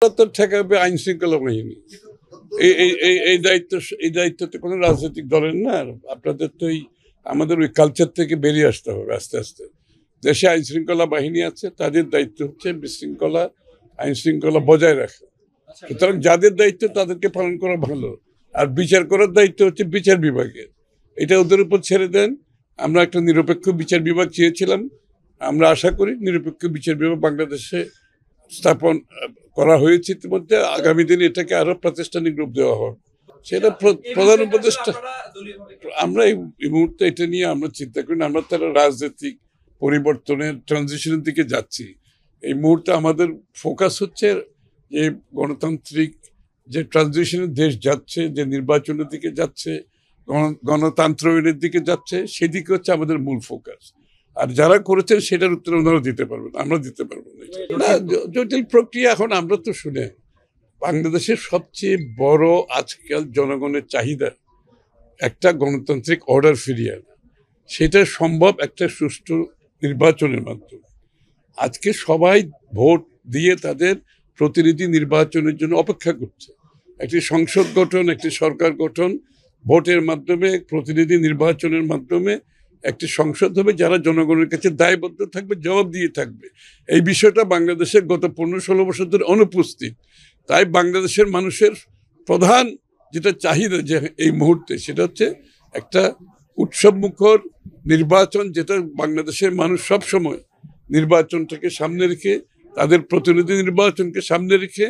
তো ঠেকাবে আইন শৃঙ্খলা বাহিনী। এই দায়িত্ব তো কোনো রাজনৈতিক দলের না। আপনাদের তো আমাদের ওই কালচার থেকে বেরিয়ে আসতে হবে আস্তে আস্তে। দেশে আইন শৃঙ্খলা বাহিনী আছে, তাদের দায়িত্ব হচ্ছে বিশৃঙ্খলা আইন শৃঙ্খলা বজায় রাখা। সুতরাং যাদের দায়িত্ব তাদেরকে পালন করা ভালো, আর বিচার করার দায়িত্ব হচ্ছে বিচার বিভাগের। এটা ওদের উপর ছেড়ে দেন। আমরা একটা নিরপেক্ষ বিচার বিভাগ চেয়েছিলাম, আমরা আশা করি নিরপেক্ষ বিচার বিভাগ বাংলাদেশে স্থাপন করা হয়েছে ইতিমধ্যে। আগামী দিনে এটাকে আরো প্রাতিষ্ঠানিক রূপ দেওয়া হবে। সেটা প্রধান উপদেষ্টা। আমরা এই মুহূর্তে এটা নিয়ে আমরা চিন্তা করি না। আমরা তারা রাজনৈতিক পরিবর্তনের ট্রানজিশনের দিকে যাচ্ছি। এই মুহূর্তে আমাদের ফোকাস হচ্ছে যে গণতান্ত্রিক যে ট্রানজিশনের দেশ যাচ্ছে, যে নির্বাচনের দিকে যাচ্ছে, গণতন্ত্রের দিকে যাচ্ছে, সেদিকে হচ্ছে আমাদের মূল ফোকাস। আর যারা করেছেন সেটার উত্তর ওনারা দিতে পারবেন, আমরা দিতে পারবো না। জটিল প্রক্রিয়া এখন আমরা তো শুনে, বাংলাদেশের সবচেয়ে বড় আজকাল জনগণের চাহিদা একটা গণতান্ত্রিক অর্ডার ফিরিয়ে আনা। সেটা সম্ভব একটা সুষ্ঠু নির্বাচনের মাধ্যমে। আজকে সবাই ভোট দিয়ে তাদের প্রতিনিধি নির্বাচনের জন্য অপেক্ষা করছে। একটি সংসদ গঠন, একটি সরকার গঠন, ভোটের মাধ্যমে প্রতিনিধি নির্বাচনের মাধ্যমে একটি সংসদ হবে যারা জনগণের কাছে দায়বদ্ধ থাকবে, জবাব দিয়ে থাকবে। এই বিষয়টা বাংলাদেশের গত 15-16 বছর ধরে অনুপস্থিত। তাই বাংলাদেশের মানুষের প্রধান যেটা চাহিদা যে এই মুহূর্তে, সেটা হচ্ছে একটা উৎসবমুখর নির্বাচন, যেটা বাংলাদেশের মানুষ সব সময় নির্বাচনটাকে সামনে রেখে, তাদের প্রতিনিধি নির্বাচনকে সামনে রেখে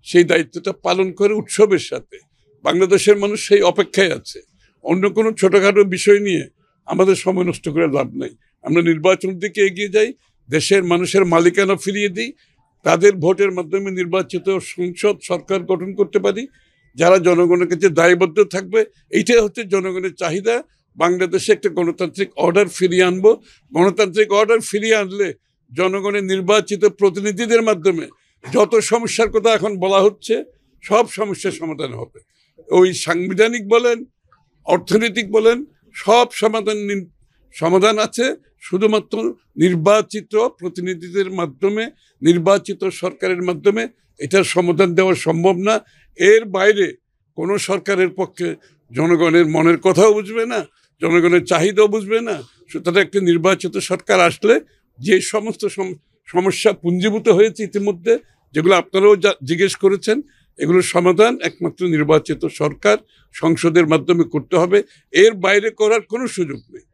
সেই দায়িত্বটা পালন করে উৎসবের সাথে। বাংলাদেশের মানুষ সেই অপেক্ষায় আছে। অন্য কোনো ছোটোখাটো বিষয় নিয়ে আমাদের সময় নষ্ট করে লাভ নাই। আমরা নির্বাচনের দিকে এগিয়ে যাই, দেশের মানুষের মালিকানা ফিরিয়ে দিই, তাদের ভোটের মাধ্যমে নির্বাচিত সংসদ সরকার গঠন করতে পারি, যারা জনগণের কাছে দায়বদ্ধ থাকবে। এইটাই হচ্ছে জনগণের চাহিদা। বাংলাদেশে একটা গণতান্ত্রিক অর্ডার ফিরিয়ে আনবো। গণতান্ত্রিক অর্ডার ফিরিয়ে আনলে জনগণের নির্বাচিত প্রতিনিধিদের মাধ্যমে যত সমস্যার কথা এখন বলা হচ্ছে, সব সমস্যার সমাধান হবে। ওই সাংবিধানিক বলেন, অর্থনৈতিক বলেন, সব সমাধান আছে শুধুমাত্র নির্বাচিত প্রতিনিধিদের মাধ্যমে, নির্বাচিত সরকারের মাধ্যমে। এটার সমাধান দেওয়া সম্ভব না। এর বাইরে কোনো সরকারের পক্ষে জনগণের মনের কথাও বুঝবে না, জনগণের চাহিদাও বুঝবে না। সুতরাং একটি নির্বাচিত সরকার আসলে যে সমস্ত সমস্যা পুঞ্জীভূত হয়েছে ইতিমধ্যে, যেগুলো আপনারাও জিজ্ঞেস করেছেন, এগুলোর সমাধান একমাত্র নির্বাচিত সরকার সংসদের মাধ্যমে করতে হবে। এর বাইরে করার কোনো সুযোগ নেই।